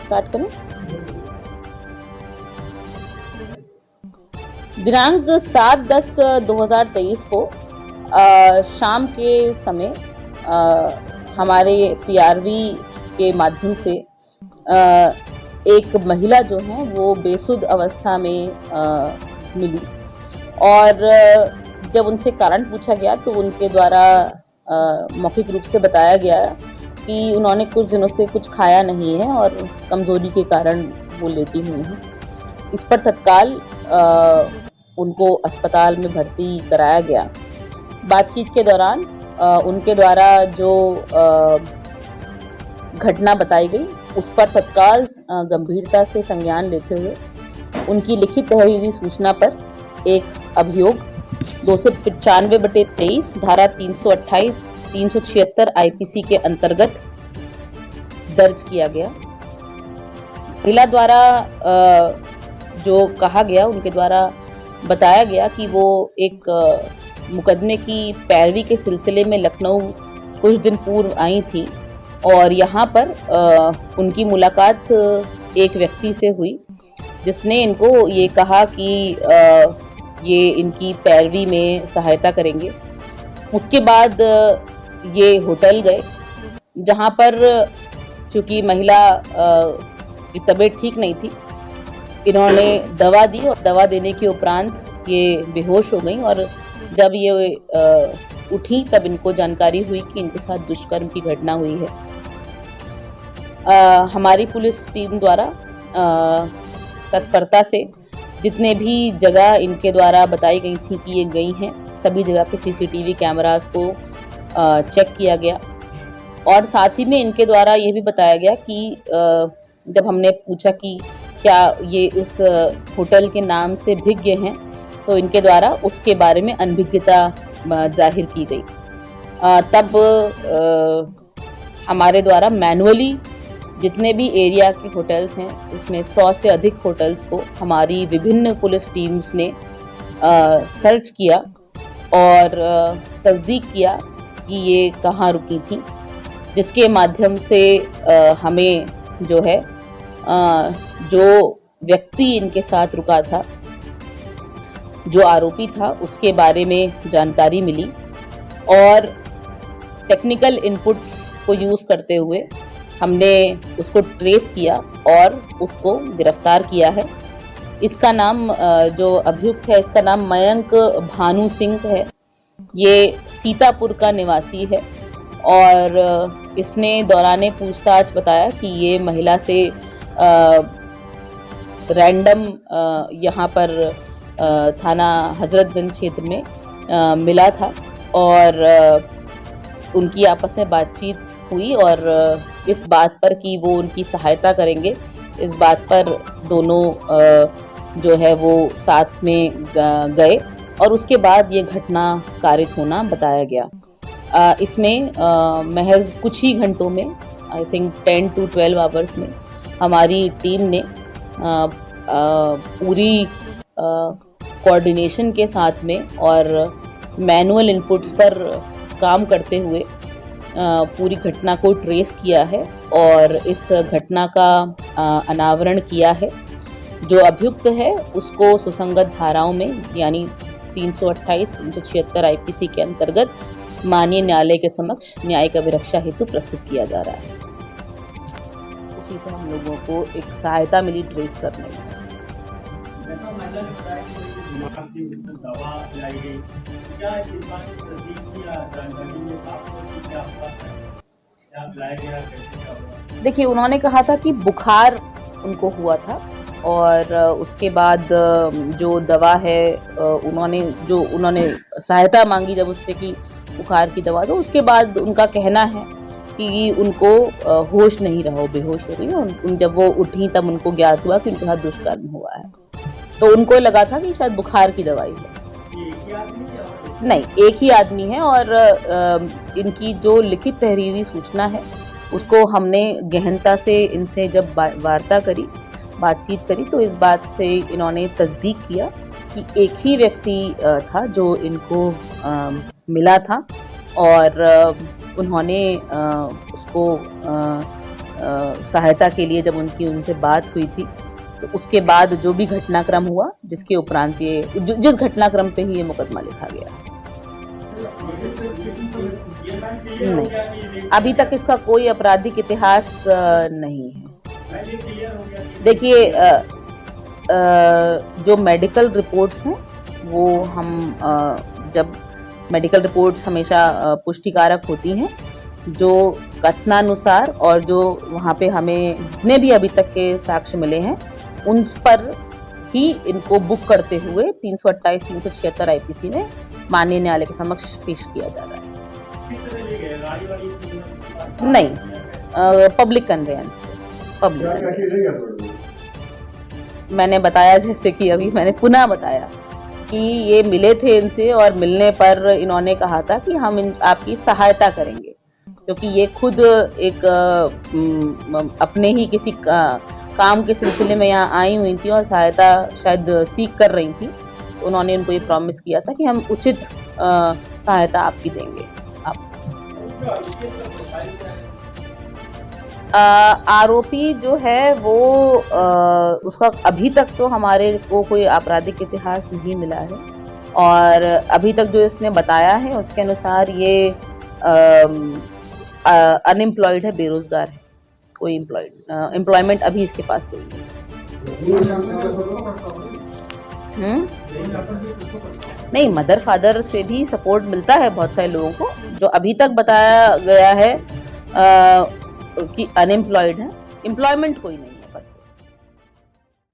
Start करें। दिनांक 7/10/2023 को शाम के समय हमारे पीआरवी के माध्यम से एक महिला जो है वो बेसुध अवस्था में मिली और जब उनसे कारण पूछा गया तो उनके द्वारा मौखिक रूप से बताया गया कि उन्होंने कुछ दिनों से कुछ खाया नहीं है और कमजोरी के कारण वो लेटी हुई हैं। इस पर तत्काल उनको अस्पताल में भर्ती कराया गया। बातचीत के दौरान उनके द्वारा जो घटना बताई गई उस पर तत्काल गंभीरता से संज्ञान लेते हुए उनकी लिखित तहरीरी सूचना पर एक अभियोग 295/23 धारा 328 376 आईपीसी के अंतर्गत दर्ज किया गया। महिला द्वारा जो कहा गया, उनके द्वारा बताया गया कि वो एक मुकदमे की पैरवी के सिलसिले में लखनऊ कुछ दिन पूर्व आई थी और यहाँ पर उनकी मुलाकात एक व्यक्ति से हुई जिसने इनको ये कहा कि ये इनकी पैरवी में सहायता करेंगे। उसके बाद ये होटल गए जहाँ पर चूँकि महिला की तबीयत ठीक नहीं थी, इन्होंने दवा दी और दवा देने के उपरांत ये बेहोश हो गई और जब ये उठी तब इनको जानकारी हुई कि इनके साथ दुष्कर्म की घटना हुई है। हमारी पुलिस टीम द्वारा तत्परता से जितने भी जगह इनके द्वारा बताई गई थी कि ये गई हैं, सभी जगह के सीसीटीवी कैमरास को चेक किया गया और साथ ही में इनके द्वारा ये भी बताया गया कि जब हमने पूछा कि क्या ये उस होटल के नाम से भिज्ञ हैं तो इनके द्वारा उसके बारे में अनभिज्ञता जाहिर की गई। तब हमारे द्वारा मैनुअली जितने भी एरिया के होटल्स हैं उसमें 100 से अधिक होटल्स को हमारी विभिन्न पुलिस टीम्स ने सर्च किया और तस्दीक किया कि ये कहाँ रुकी थी, जिसके माध्यम से हमें जो है जो व्यक्ति इनके साथ रुका था, जो आरोपी था, उसके बारे में जानकारी मिली और टेक्निकल इनपुट्स को यूज़ करते हुए हमने उसको ट्रेस किया और उसको गिरफ्तार किया है। इसका नाम जो अभियुक्त है इसका नाम मयंक भानु सिंह है। ये सीतापुर का निवासी है और इसने दौराने पूछताछ बताया कि ये महिला से रैंडम यहाँ पर थाना हजरतगंज क्षेत्र में मिला था और उनकी आपस में बातचीत हुई और इस बात पर कि वो उनकी सहायता करेंगे, इस बात पर दोनों जो है वो साथ में गए और उसके बाद ये घटना कारित होना बताया गया। इसमें महज कुछ ही घंटों में, आई थिंक 10 to 12 आवर्स में हमारी टीम ने पूरी कोऑर्डिनेशन के साथ में और मैनुअल इनपुट्स पर काम करते हुए पूरी घटना को ट्रेस किया है और इस घटना का अनावरण किया है। जो अभियुक्त है उसको सुसंगत धाराओं में यानी 328 376 आईपीसी के अंतर्गत माननीय न्यायालय के समक्ष न्यायिक अभिरक्षा हेतु प्रस्तुत किया जा रहा है। उसी से हम लोगों को एक सहायता मिली ट्रेस करने में। देखिए, उन्होंने कहा था कि बुखार उनको हुआ था और उसके बाद जो दवा है उन्होंने सहायता मांगी जब उससे कि बुखार की दवा दो। उसके बाद उनका कहना है कि उनको होश नहीं रहा, बेहोश हो गई और जब वो उठी तब उनको ज्ञात हुआ कि उनके साथ दुष्कर्म हुआ है। तो उनको लगा था कि शायद बुखार की दवाई है। नहीं, एक ही आदमी है और इनकी जो लिखित तहरीरी सूचना है उसको हमने गहनता से इनसे जब वार्ता करी, बातचीत करी तो इस बात से इन्होंने तस्दीक किया कि एक ही व्यक्ति था जो इनको मिला था और उन्होंने उसको सहायता के लिए जब उनसे बात हुई थी, तो उसके बाद जो भी घटनाक्रम हुआ, जिसके उपरांत जिस घटनाक्रम पे ही ये मुकदमा लिखा गया। नहीं, अभी तक इसका कोई आपराधिक इतिहास नहीं है। देखिए, जो मेडिकल रिपोर्ट्स हैं वो हम जब मेडिकल रिपोर्ट्स हमेशा पुष्टिकारक होती हैं, जो कथनानुसार और जो वहाँ पे हमें जितने भी अभी तक के साक्ष्य मिले हैं उन पर ही इनको बुक करते हुए 328 376 आईपीसी में माननीय न्यायालय के समक्ष पेश किया जा रहा है। नहीं, पब्लिक कन्वेंस। मैंने बताया, जैसे कि अभी मैंने पुनः बताया कि ये मिले थे इनसे और मिलने पर इन्होंने कहा था कि हम आपकी सहायता करेंगे, क्योंकि ये खुद एक अपने ही किसी काम के सिलसिले में यहाँ आई हुई थी और सहायता शायद सीख कर रही थी। तो उन्होंने उनको ये प्रॉमिस किया था कि हम उचित सहायता आपकी देंगे। आरोपी जो है वो उसका अभी तक तो हमारे को कोई आपराधिक इतिहास नहीं मिला है, और अभी तक जो इसने बताया है उसके अनुसार ये अनएम्प्लॉयड है, बेरोजगार है, कोई एम्प्लॉयमेंट अभी इसके पास कोई नहीं। मदर फादर से भी सपोर्ट मिलता है बहुत सारे लोगों को। जो अभी तक बताया गया है कि अनएम्प्लॉयड है, एम्प्लॉयमेंट कोई नहीं।